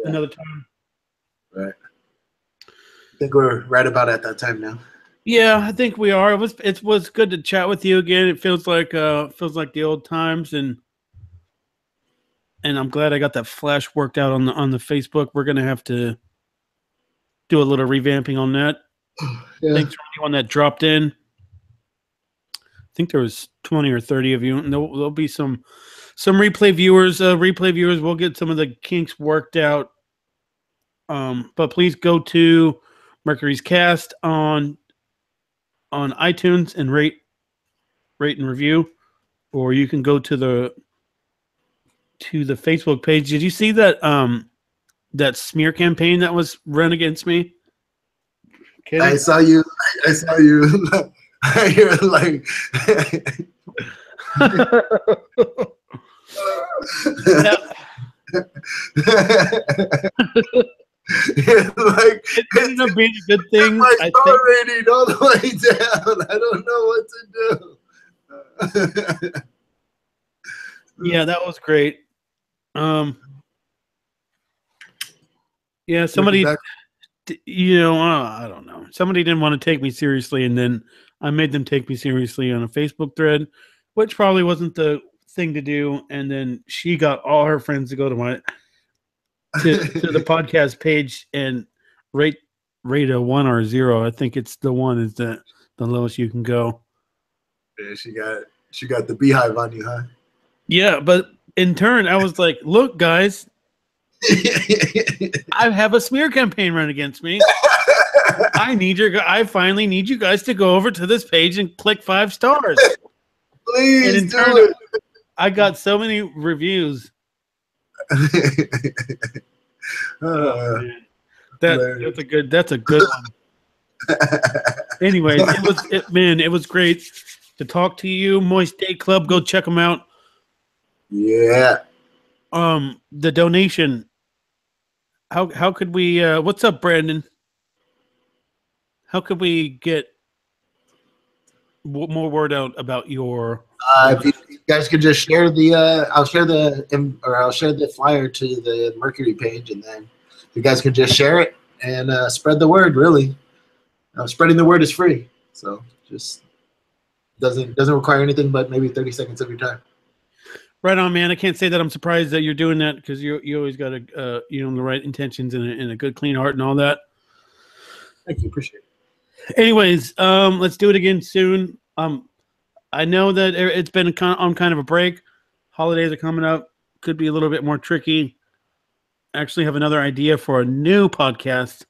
another time. Right. I think we're right about at that time now. Yeah, I think we are. It was good to chat with you again. It feels like the old times, and I'm glad I got that flash worked out on the Facebook. We're gonna have to do a little revamping on that. Yeah. Thanks for anyone that dropped in. I think there was 20 or 30 of you, and there'll be some replay viewers. We'll get some of the kinks worked out. But please go to Mercury's Cast on iTunes and rate and review, or you can go to the Facebook page. Did you see that that smear campaign that was run against me? Kidding? I saw you. You're like like, it ended up being a good thing. My star rating all the way down. I don't know what to do. Yeah, that was great. Yeah, somebody, I don't know. Somebody didn't want to take me seriously, and then I made them take me seriously on a Facebook thread, which probably wasn't the thing to do. And then she got all her friends to go to the podcast page and rate a 1 or a 0. I think it's the 1 is the lowest you can go. Yeah, she got the beehive on you, huh? Yeah, but in turn, I was like, look, guys, I have a smear campaign run against me. I finally need you guys to go over to this page and click 5 stars. Please and in turn, it. I got so many reviews. That's a good one. Anyways, it was great to talk to you. Moist Day Club, go check them out. Yeah. The donation. How could we what's up, Brandon? How could we get more word out about your if you guys could just share I'll share the flyer to the Mercury page, and then you guys can just share it and spread the word. Really, spreading the word is free, so just doesn't require anything but maybe 30 seconds of your time. Right on, man. I can't say that I'm surprised that you're doing that, because you always got the right intentions and a good, clean heart and all that. Thank you, appreciate it. Anyways, let's do it again soon. I know that it's been on kind of a break. Holidays are coming up. Could be a little bit more tricky. I actually have another idea for a new podcast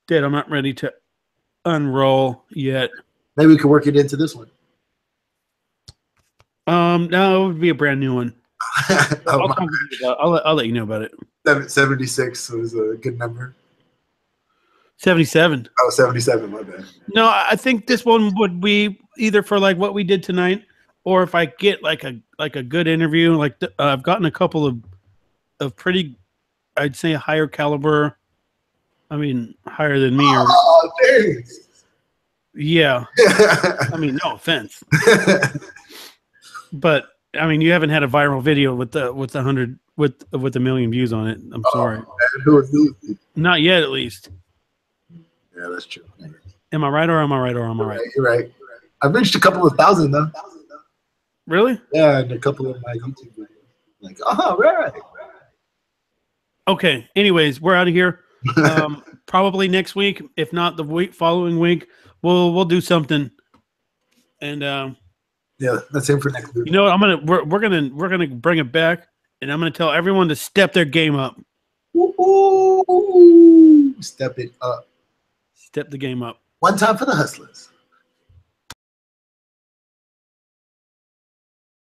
that I'm not ready to unroll yet. Maybe we could work it into this one. No, it would be a brand new one. I'll let you know about it. 76 was a good number. 77. Oh, 77, my bad. No, I think this one would be either for like what we did tonight, or if I get like a good interview. Like I've gotten a couple of pretty, I'd say, higher caliber. I mean, higher than me. Oh, thanks. Yeah. I mean, no offense. But I mean, you haven't had a viral video with the 100 with a million views on it. I'm sorry. Man, who is he? Not yet, at least. Yeah, that's true. Am I right or am I right or am I right? You're right. I've reached a couple of thousand though. Really? Yeah, and a couple of my YouTube videos. Like, right. Okay. Anyways, we're out of here. Probably next week, if not the following week, we'll do something. And yeah, that's it for next week. You know what? We're gonna bring it back, and I'm gonna tell everyone to step their game up. Woo-hoo. Step it up. Step the game up. One time for the hustlers.